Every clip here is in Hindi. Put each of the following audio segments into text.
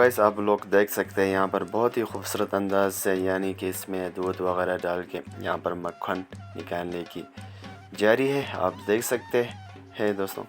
गाइस आप लोग देख सकते हैं यहाँ पर बहुत ही खूबसूरत अंदाज से यानी कि इसमें दूध वगैरह डाल के यहाँ पर मक्खन निकालने की जारी है, आप देख सकते हैं दोस्तों।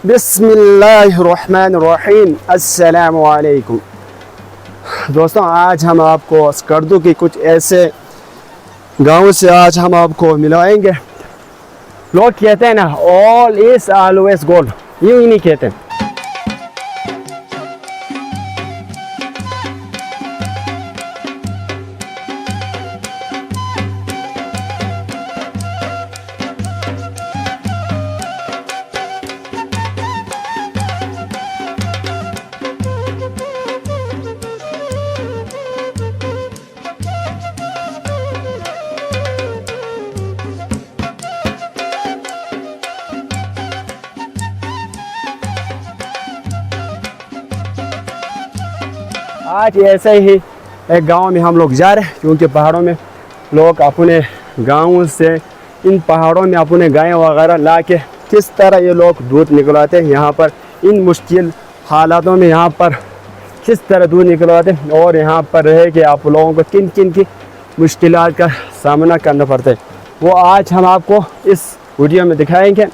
बिस्मिल्लाहिर्रहमानिर्रहीम, अस्सलामु अलैकुम। दोस्तों आज हम आपको स्कर्दू की कुछ ऐसे गाँव से आज हम आपको मिलवाएंगे। लोग कहते हैं ना ऑल इज ऑलवेज गोल्ड, यूँ ही नहीं कहते। आज ऐसे ही एक गांव में हम लोग जा रहे हैं, क्योंकि पहाड़ों में लोग अपने गाँव से इन पहाड़ों में अपने गाय वगैरह ला के किस तरह ये लोग दूध निकलवाते हैं, यहाँ पर इन मुश्किल हालातों में यहाँ पर किस तरह दूध निकलवाते हैं और यहाँ पर रह के आप लोगों को किन किन की मुश्किलात का सामना करना पड़ता है, वो आज हम आपको इस वीडियो में दिखाएंगे।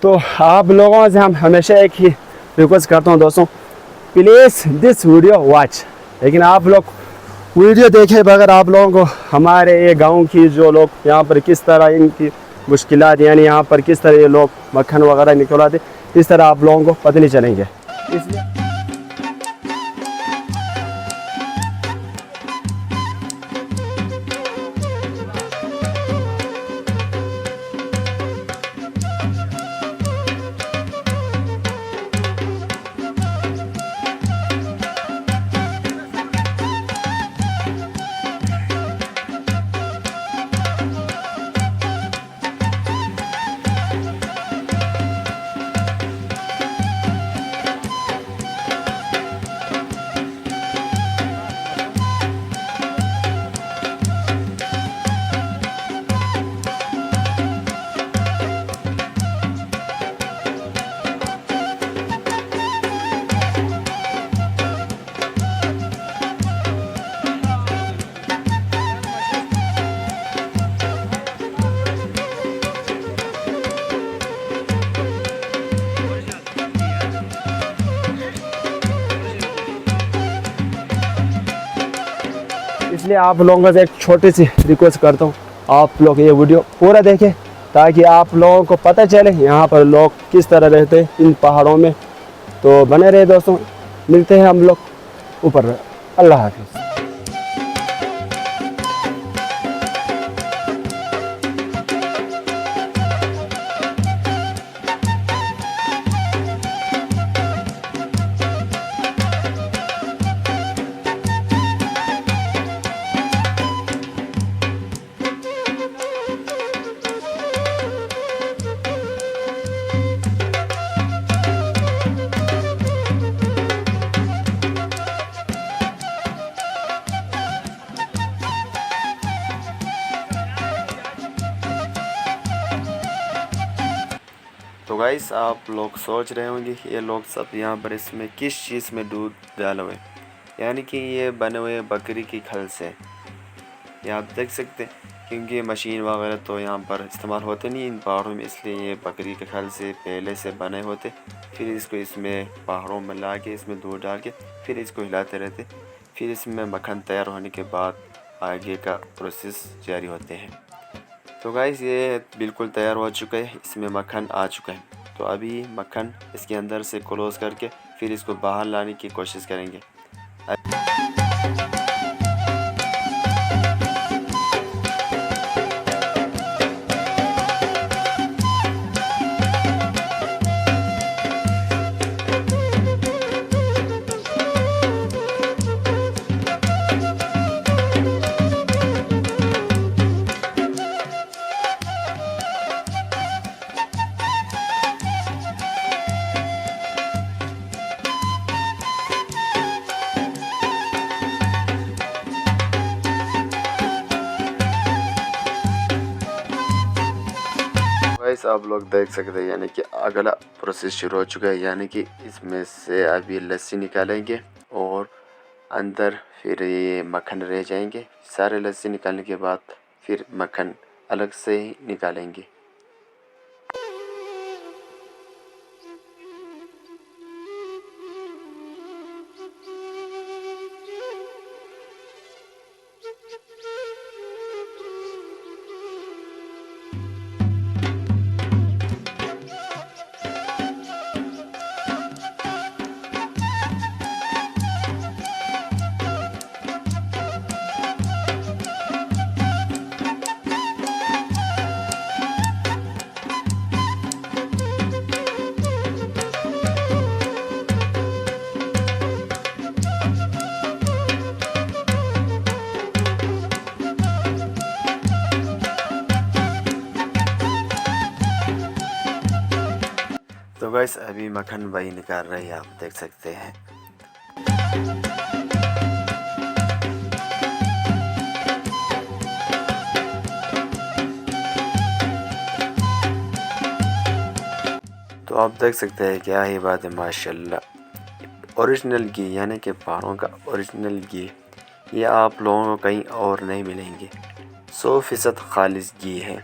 तो आप लोगों से हम हमेशा एक ही रिक्वेस्ट करता हूँ दोस्तों, प्लीज़ दिस वीडियो वॉच। लेकिन आप लोग वीडियो देखे बगैर आप लोगों को हमारे ये गांव की जो लोग यहाँ पर किस तरह इनकी मुश्किलात यानी यहाँ पर किस तरह ये लोग मक्खन वगैरह निकलवाते, इस तरह आप लोगों को पता नहीं चलेंगे। इसलिए इसलिए आप लोगों से एक छोटी सी रिक्वेस्ट करता हूँ, आप लोग ये वीडियो पूरा देखें ताकि आप लोगों को पता चले यहाँ पर लोग किस तरह रहते हैं इन पहाड़ों में। तो बने रहे दोस्तों, मिलते हैं हम लोग ऊपर। अल्लाह हाफिज़। तो गाइस आप लोग सोच रहे होंगे ये लोग सब यहाँ पर इसमें किस चीज़ में दूध डाले हुए, यानी कि ये बने हुए बकरी की खल से। ये आप देख सकते हैं, क्योंकि मशीन वगैरह तो यहाँ पर इस्तेमाल होते नहीं इन पहाड़ों में, इसलिए ये बकरी के खल से पहले से बने होते। फिर इसको इसमें पहाड़ों में ला के इसमें दूध डाल के फिर इसको हिलाते रहते। फिर इसमें मक्खन तैयार होने के बाद आगे का प्रोसेस जारी होते हैं। तो गाइस ये बिल्कुल तैयार हो चुका है, इसमें मक्खन आ चुका है। तो अभी मक्खन इसके अंदर से क्लोज़ करके फिर इसको बाहर लाने की कोशिश करेंगे। गाइस आप लोग देख सकते हैं, यानी कि अगला प्रोसेस शुरू हो चुका है। यानी कि इसमें से अभी लस्सी निकालेंगे और अंदर फिर ये मक्खन रह जाएंगे। सारे लस्सी निकालने के बाद फिर मक्खन अलग से ही निकालेंगे। तो गाइस अभी मक्खन वही निकाल रहे हैं, आप देख सकते हैं। तो आप देख सकते हैं, क्या ही बात है माशाल्लाह। ओरिजिनल घी यानी कि पहाड़ों का ओरिजिनल घी, ये आप लोगों को कहीं और नहीं मिलेंगे। 100% खालिस घी है।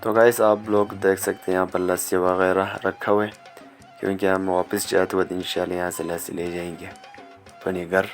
तो गाइस आप लोग देख सकते हैं यहाँ पर लस्सी वगैरह रखा हुआ है, क्योंकि हम वापस जाते वक्त इंशाल्लाह यहाँ से लस्सी ले जाएंगे अपने घर।